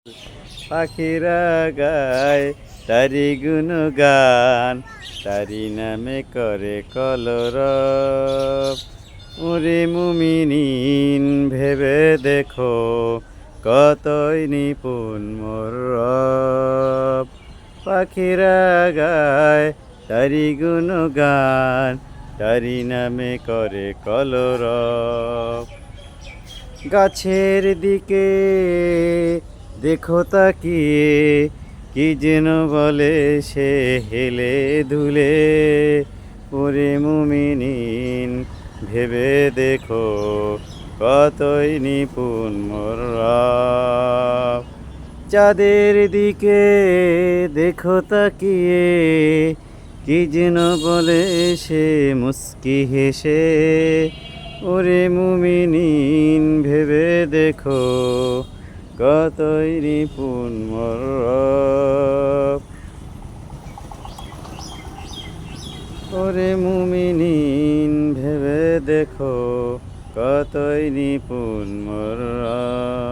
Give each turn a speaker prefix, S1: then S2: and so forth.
S1: পাখিরা গায় তারি গুণগান, তারি নামে করে কলরব। ওরে মুমিনিন ভেবে দেখো, কতই নিপুণ মোর রব। পাখিরা গায় তারি গুণগান, তারি নামে করে কলরব। গাছের দিকে দেখো তাকিয়ে, কি যেন বলে সে হেলে দুলে। ওরে মুমিনিন ভেবে দেখো, কতই নিপুণ মোর রব। চাঁদের দিকে দেখো তাকিয়ে, কি যেন বলে সে মুস্কি হেসে। ওরে মুমিনিন ভেবে দেখো, কতই নিপুণ মোর রব। ওরে মুমিনিন ভেবে দেখো, কতই নিপুণ মোর রব।